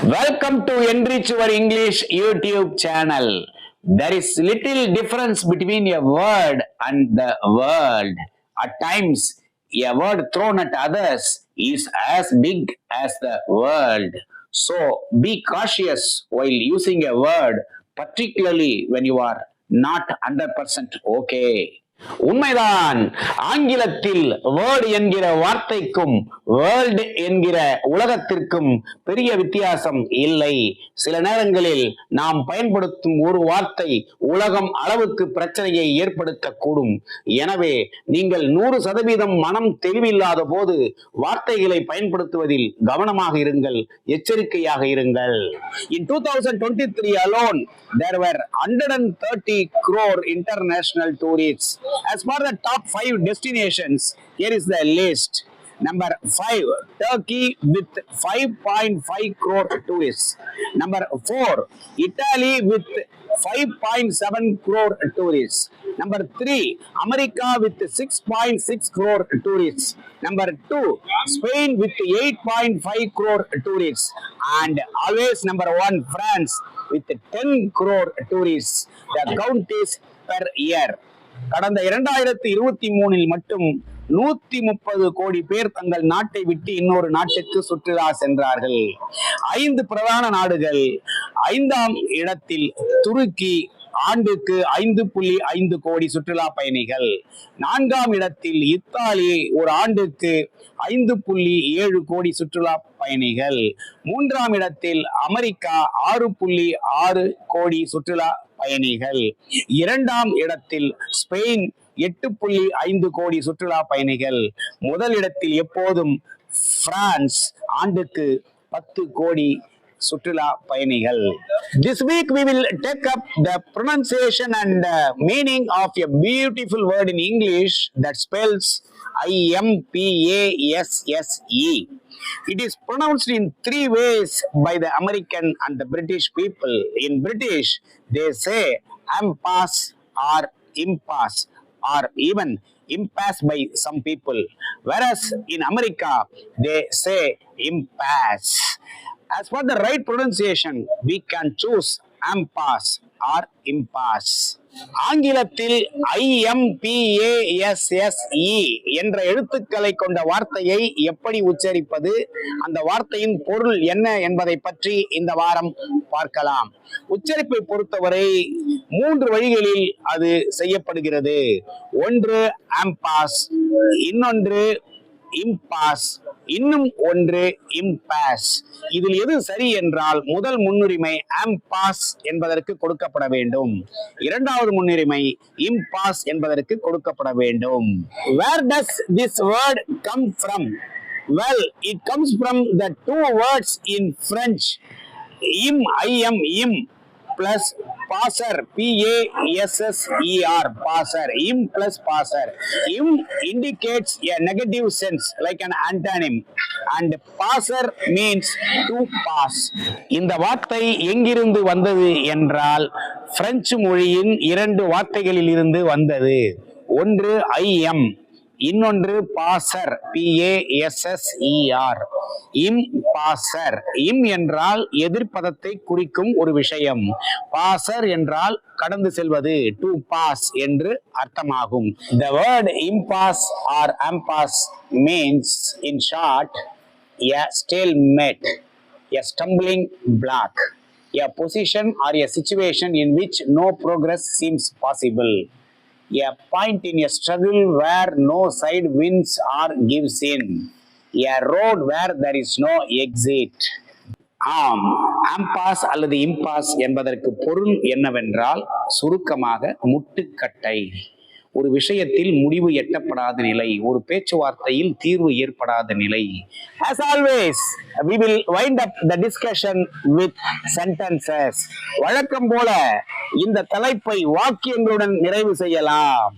Welcome to Enrich Your English YouTube channel. There is little difference between a word and the world. At times, a word thrown at others is as big as the world. So be cautious while using a word, particularly when you are not 100% okay. உண்மைதான். ஆங்கிலத்தில் word என்கிற வார்த்தைக்கும் world என்கிற உலகத்திற்கும் பெரிய வித்தியாசம் இல்லை. சில நேரங்களில் நாம் பயன்படுத்தும் ஒரு வார்த்தை உலகம் அளவுக்கு பிரச்சனையை ஏற்படுத்தக்கூடும். எனவே நீங்கள் 100% மனம் தெளிவில்லாத போது வார்த்தைகளை பயன்படுத்துவதில் கவனமாக இருங்கள், எச்சரிக்கையாக இருங்கள். In 2023 alone, there were 130 crore international tourists. As for the top 5 destinations, here is the list. Number 5, Turkey with 5.5 crore tourists. Number 4, Italy with 5.7 crore tourists. Number 3, America with 6.6 crore tourists. Number 2, Spain with 8.5 crore tourists. And always number 1, France with 10 crore tourists. The count is per year. கடந்த 2023 மட்டும் 130 கோடி பேர் தங்கள் நாட்டை விட்டு இன்னொரு நாட்டுக்கு சுற்றுலா சென்றார்கள். 5 பிரதான நாடுகள். 5ஆம் இடத்தில் துருக்கி, ஆண்டுக்கு 5.5 கோடி சுற்றுலா பயணிகள். 4ஆம் இடத்தில் இத்தாலி, ஒரு ஆண்டுக்கு 5.7 கோடி சுற்றுலா பயணிகள். 3ஆம் இடத்தில் அமெரிக்கா 6.6 கோடி சுற்றுலா பயணிகள். 2ஆம் இடத்தில் ஸ்பெயின் 8.5 கோடி சுற்றுலா பயணிகள். முதல் இடத்தில் எப்போதும் பிரான்ஸ், ஆண்டுக்கு 10 கோடி சுற்றுலா பயணிகள். This week we will take up the pronunciation and meaning of a beautiful word in English that spells IMPASSE. It is pronounced in 3 ways by the American and the British people. In British, they say impasse or impasse, or even impasse by some people, whereas in America, they say impasse. As for the right pronunciation, we can choose impasse or impasse. ஆங்கிலத்தில் IMPASSE என்ற எழுத்துக்களை கொண்ட வார்த்தையை எப்படி உச்சரிப்பது, அந்த வார்த்தையின் பொருள் என்ன என்பதை பற்றி இந்த வாரம் பார்க்கலாம். உச்சரிப்பை பொறுத்தவரை 3 வழிகளில் அது செய்யப்படுகிறது. ஒன்று ஆம்பாஸ், இன்னொன்று இம்பாஸ், இன்னும் ஒன்று இம்பாஸ். இதில் எது சரி என்றால் முதல் முன்னுரிமை ஆம்பாஸ் என்பதற்கு கொடுக்கப்பட வேண்டும். 2வது முன்னுரிமை இம்பாஸ் என்பதற்கு கொடுக்கப்பட வேண்டும். Where does this word come from? Well, it comes from the 2 words in French, im plus passer, PASSER, passer, im plus passer. Im indicates a negative sense like an antonym, and passer means to pass. இந்த வார்த்தை எங்கிருந்து வந்தது என்றால் French மொழியின் 2 வார்த்தைகளில் இருந்து வந்தது. ஒன்று ஐஎம், இன்னொன்று பாசர், PASSER. இம் பாசர். இம் என்றால் எதிர்ப்பதத்தை குறிக்கும் ஒரு விஷயம். பாசர் என்றால் கடந்து செல்வது, டு பாஸ் என்று அர்த்தமாகும். The word impasse or impasse means, in short, a stalemate, a stumbling block, a position or a situation in which no progress seems possible, a point in a struggle where no side wins or gives in, a road where there is no exit. ஆம், ஆம்பாஸ் அல்லது இம்பாஸ் என்பதற்கு பொருள் என்னவென்றால் சுருக்கமாக முட்டுக்கட்டை. ஒரு விஷயத்தில் முடிவு எட்டப்படாத நிலை, ஒரு பேச்சுவார்த்தையில் தீர்வு ஏற்படாத நிலை. As always, we will wind up the discussion with sentences. வழக்கம் போல இந்த தலைப்பை வாக்கியங்களுடன் நிறைவு செய்யலாம்.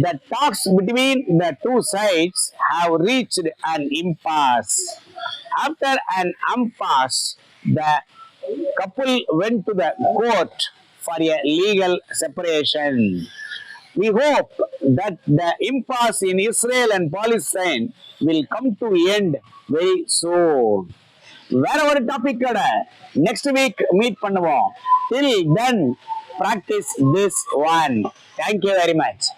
The talks between the 2 sides have reached an impasse. After an impasse, the couple went to the court for a legal separation. We hope that the impasse in Israel and Palestine will come to end very soon. வேற ஒரு டாபிக்கோட next week meet பண்ணுவோம். Till then, practice this one. Thank you very much.